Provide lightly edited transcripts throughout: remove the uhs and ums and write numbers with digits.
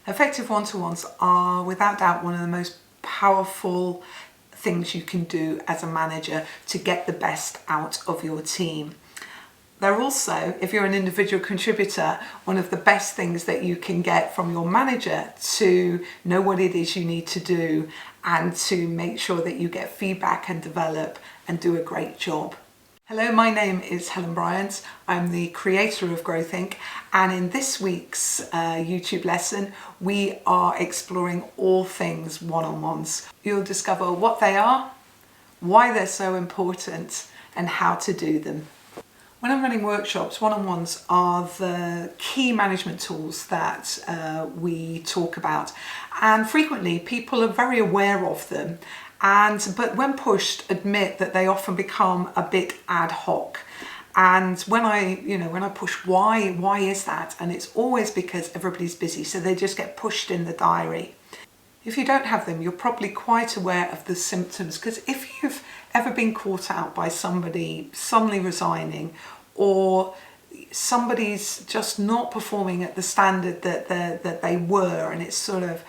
Effective one-to-ones are without doubt one of the most powerful things you can do as a manager to get the best out of your team. They're also, if you're an individual contributor, one of the best things that you can get from your manager to know what it is you need to do and to make sure that you get feedback and develop and do a great job. Hello, my name is Helen Bryant. I'm the creator of Growth Inc. And in this week's YouTube lesson, we are exploring all things one-on-ones. You'll discover what they are, why they're so important, and how to do them. When I'm running workshops, one-on-ones are the key management tools that we talk about. And frequently people are very aware of them, but when pushed, admit that they often become a bit ad hoc. And when I push why is that? And it's always because everybody's busy, so they just get pushed in the diary. If you don't have them, you're probably quite aware of the symptoms, because if you've ever been caught out by somebody suddenly resigning, or somebody's just not performing at the standard that they were, and it's sort of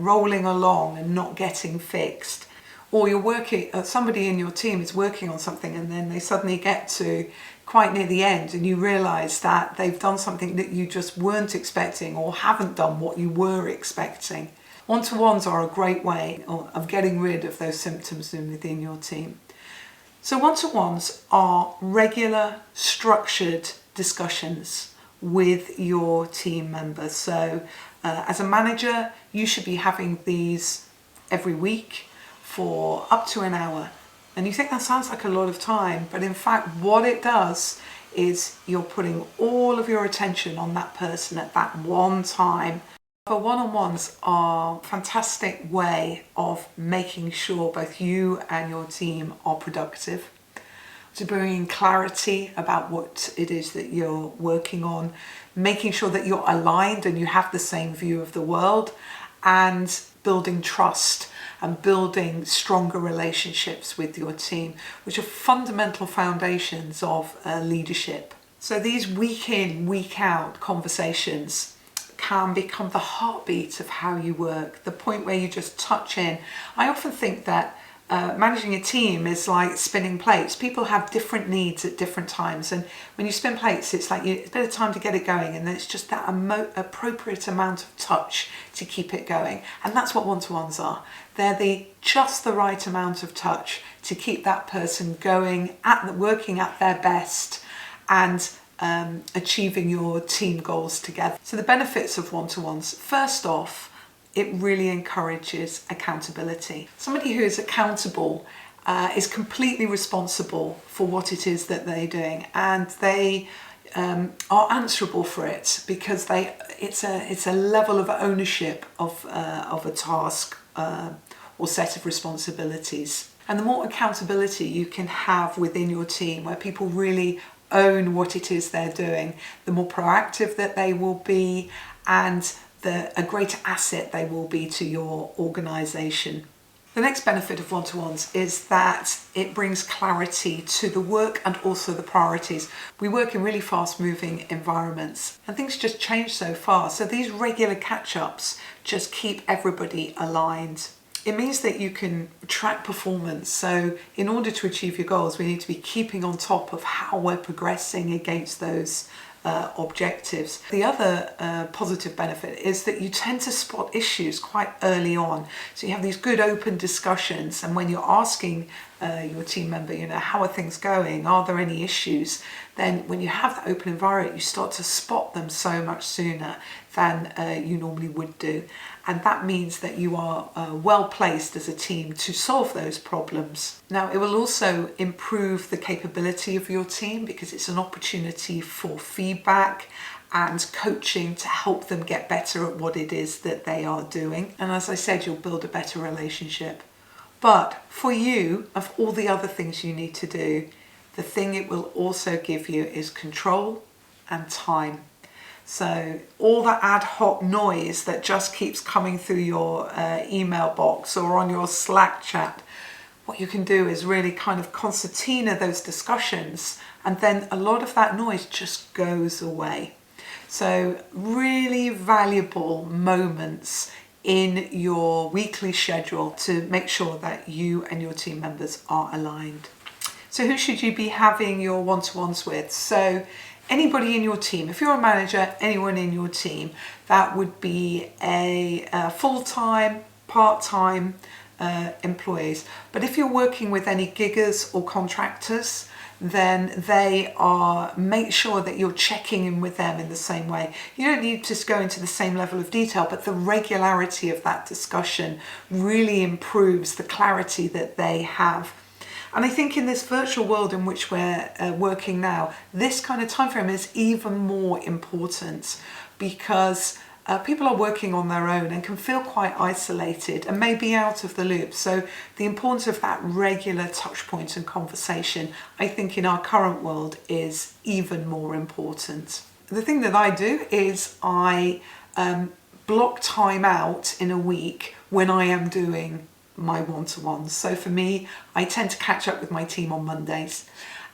rolling along and not getting fixed, or you're working, somebody in your team is working on something and then they suddenly get to quite near the end and you realize that they've done something that you just weren't expecting or haven't done what you were expecting. One-to-ones are a great way of getting rid of those symptoms within your team. So one-to-ones are regular, structured discussions with your team members. So as a manager, you should be having these every week for up to an hour. And you think that sounds like a lot of time, but in fact what it does is you're putting all of your attention on that person at that one time. But one-on-ones are a fantastic way of making sure both you and your team are productive, to bringing clarity about what it is that you're working on, making sure that you're aligned and you have the same view of the world, and building trust and building stronger relationships with your team, which are fundamental foundations of leadership. So these week in, week out conversations can become the heartbeat of how you work, the point where you just touch in. I often think that managing a team is like spinning plates. People have different needs at different times, and when you spin plates, it's like it's a bit of time to get it going, and then it's just that appropriate amount of touch to keep it going. And that's what one-to-ones are. They're just the right amount of touch to keep that person going, working at their best, and achieving your team goals together. So the benefits of one-to-ones: first off, it really encourages accountability. Somebody who is accountable is completely responsible for what it is that they're doing, and they are answerable for it, because it's a level of ownership of a task or set of responsibilities. And the more accountability you can have within your team, where people really own what it is they're doing, the more proactive that they will be, and a greater asset they will be to your organisation. The next benefit of one-to-ones is that it brings clarity to the work and also the priorities. We work in really fast-moving environments and things just change so fast. So these regular catch-ups just keep everybody aligned. It means that you can track performance. So in order to achieve your goals, we need to be keeping on top of how we're progressing against those objectives. The other positive benefit is that you tend to spot issues quite early on. So you have these good open discussions, and when you're asking your team member, how are things going? Are there any issues? Then when you have that open environment, you start to spot them so much sooner than you normally would do. And that means that you are well placed as a team to solve those problems. Now, it will also improve the capability of your team, because it's an opportunity for feedback and coaching to help them get better at what it is that they are doing. And as I said, you'll build a better relationship. But for you, of all the other things you need to do, the thing it will also give you is control and time. So all that ad hoc noise that just keeps coming through your email box or on your Slack chat, what you can do is really kind of concertina those discussions, and then a lot of that noise just goes away. So really valuable moments in your weekly schedule to make sure that you and your team members are aligned. So who should you be having your one-to-ones with? So anybody in your team, if you're a manager, anyone in your team, that would be a full-time, part-time employees. But if you're working with any giggers or contractors, then make sure that you're checking in with them in the same way. You don't need to go into the same level of detail, but the regularity of that discussion really improves the clarity that they have. And I think in this virtual world in which we're working now, this kind of time frame is even more important, because people are working on their own and can feel quite isolated and may be out of the loop. So the importance of that regular touch point and conversation, I think in our current world, is even more important. The thing that I do is I block time out in a week when I am doing my one-to-ones. So for me, I tend to catch up with my team on Mondays,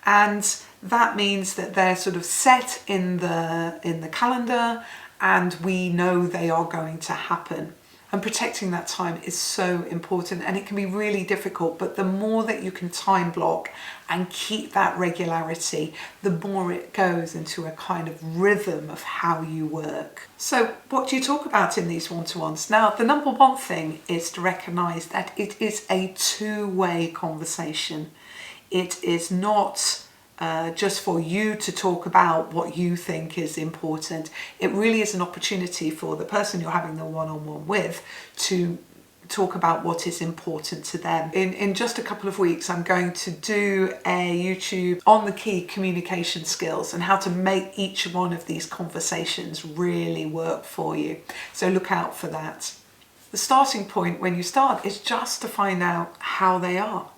and that means that they're sort of set in the calendar, and we know they are going to happen. And protecting that time is so important, and it can be really difficult, but the more that you can time block and keep that regularity, the more it goes into a kind of rhythm of how you work. So what do you talk about in these one-to-ones? Now, the number one thing is to recognize that it is a two-way conversation. It is not just for you to talk about what you think is important. It really is an opportunity for the person you're having the one-on-one with to talk about what is important to them. In just a couple of weeks, I'm going to do a YouTube on the key communication skills and how to make each one of these conversations really work for you. So look out for that. The starting point when you start is just to find out how they are.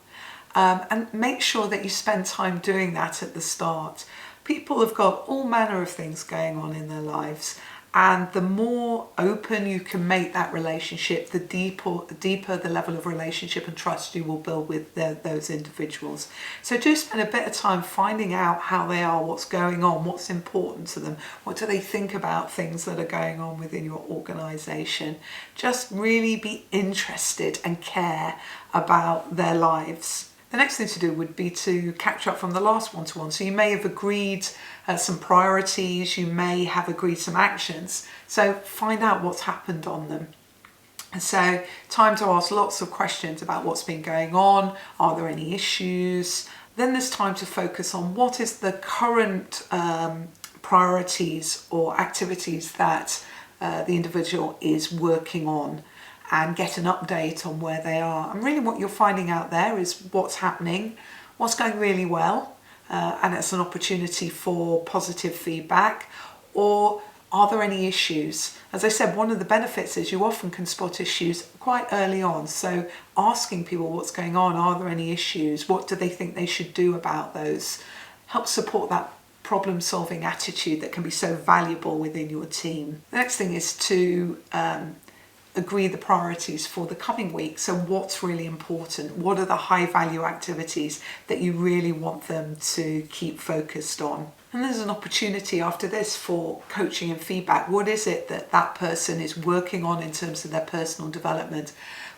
And make sure that you spend time doing that at the start. People have got all manner of things going on in their lives, and the more open you can make that relationship, the deeper the level of relationship and trust you will build with those individuals. So do spend a bit of time finding out how they are, what's going on, what's important to them, what do they think about things that are going on within your organisation. Just really be interested and care about their lives. The next thing to do would be to catch up from the last one-to-one. So you may have agreed some priorities, you may have agreed some actions. So find out what's happened on them. And so time to ask lots of questions about what's been going on. Are there any issues? Then there's time to focus on what is the current priorities or activities that the individual is working on, and get an update on where they are. And really what you're finding out there is what's happening, what's going really well, and it's an opportunity for positive feedback. Or are there any issues? As I said, one of the benefits is you often can spot issues quite early on. So asking people what's going on, are there any issues? What do they think they should do about those? Helps support that problem-solving attitude that can be so valuable within your team. The next thing is to agree the priorities for the coming week. So what's really important? What are the high value activities that you really want them to keep focused on? And there's an opportunity after this for coaching and feedback. What is it that that person is working on in terms of their personal development?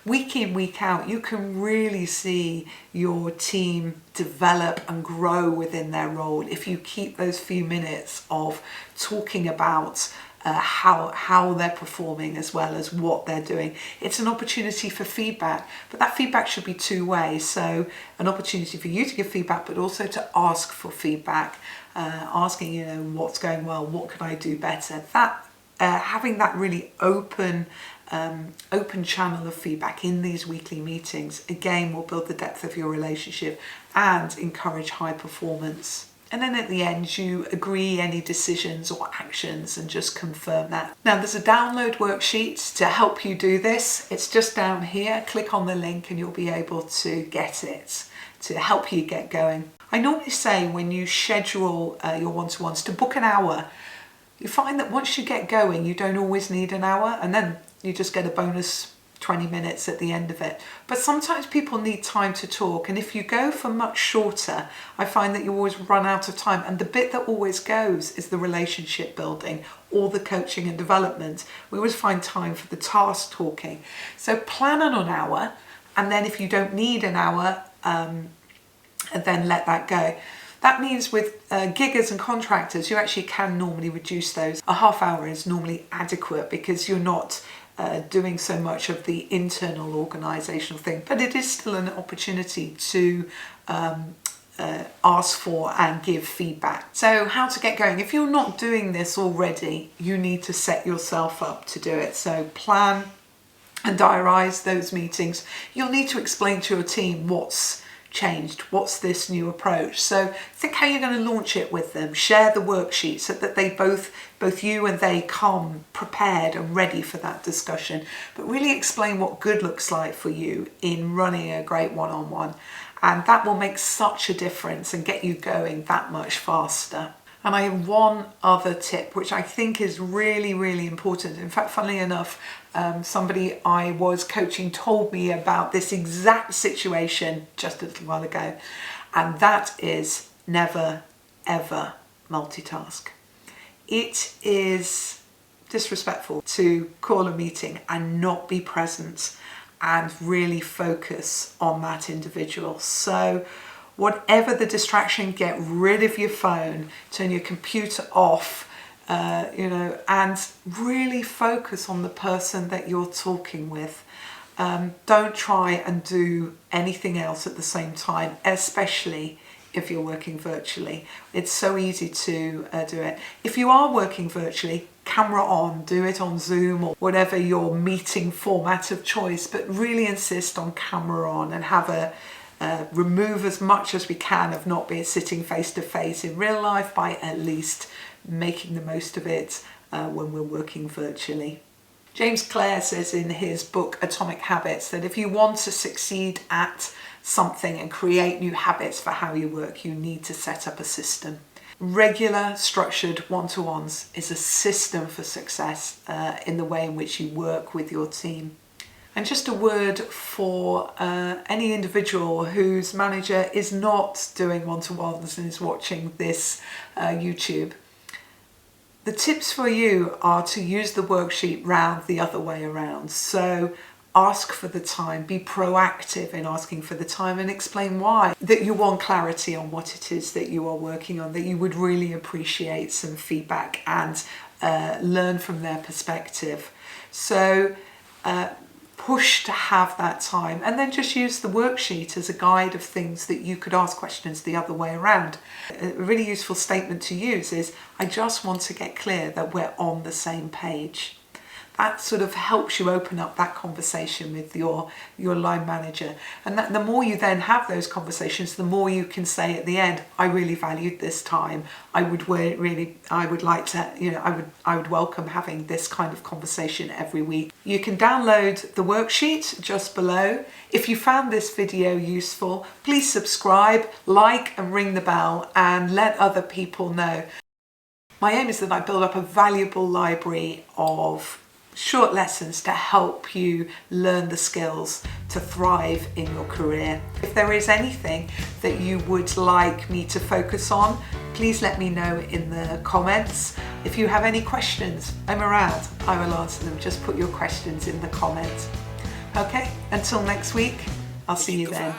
Week in, week out, you can really see your team develop and grow within their role if you keep those few minutes of talking about how they're performing as well as what they're doing. It's an opportunity for feedback, but that feedback should be two-way. So an opportunity for you to give feedback, but also to ask for feedback, asking, what's going well, what could I do better? That having that really open channel of feedback in these weekly meetings, again, will build the depth of your relationship and encourage high performance. And then at the end, you agree any decisions or actions and just confirm that. Now, there's a download worksheet to help you do this. It's just down here. Click on the link and you'll be able to get it to help you get going. I normally say when you schedule your one-to-ones to book an hour. You find that once you get going, you don't always need an hour, and then you just get a bonus 20 minutes at the end of it. But sometimes people need time to talk, and if you go for much shorter, I find that you always run out of time, and the bit that always goes is the relationship building or the coaching and development. We always find time for the task talking. So plan on an hour, and then if you don't need an hour, then let that go. That means with giggers and contractors, you actually can normally reduce those. A half hour is normally adequate because you're not doing so much of the internal organisational thing, but it is still an opportunity to ask for and give feedback. So how to get going? If you're not doing this already, you need to set yourself up to do it. So plan and diarise those meetings. You'll need to explain to your team what's changed, what's this new approach. So think how you're going to launch it with them. Share the worksheet so that they both you and they come prepared and ready for that discussion. But really explain what good looks like for you in running a great one-on-one, and that will make such a difference and get you going that much faster. And I have one other tip which I think is really, really important. In fact, funnily enough, somebody I was coaching told me about this exact situation just a little while ago, and that is never, ever multitask. It is disrespectful to call a meeting and not be present and really focus on that individual. So whatever the distraction, get rid of your phone, turn your computer off, and really focus on the person that you're talking with. Don't try and do anything else at the same time, especially if you're working virtually. It's so easy to do it. If you are working virtually, camera on, do it on Zoom or whatever your meeting format of choice, but really insist on camera on and have remove as much as we can of not being sitting face to face in real life by at least making the most of it when we're working virtually. James Clear says in his book Atomic Habits that if you want to succeed at something and create new habits for how you work, you need to set up a system. Regular structured one-to-ones is a system for success in the way in which you work with your team. And just a word for any individual whose manager is not doing one-to-ones and is watching this YouTube. The tips for you are to use the worksheet round the other way around. So ask for the time, be proactive in asking for the time, and explain why. That you want clarity on what it is that you are working on, that you would really appreciate some feedback and learn from their perspective. So push to have that time, and then just use the worksheet as a guide of things that you could ask questions the other way around. A really useful statement to use is, I just want to get clear that we're on the same page. That sort of helps you open up that conversation with your line manager. And that the more you then have those conversations, the more you can say at the end, I really valued this time. I would like to, I would welcome having this kind of conversation every week. You can download the worksheet just below. If you found this video useful, please subscribe, like and ring the bell and let other people know. My aim is that I build up a valuable library of short lessons to help you learn the skills to thrive in your career. If there is anything that you would like me to focus on, please let me know in the comments. If you have any questions, I'm around. I will answer them. Just put your questions in the comments. Okay, until next week, I'll see you then.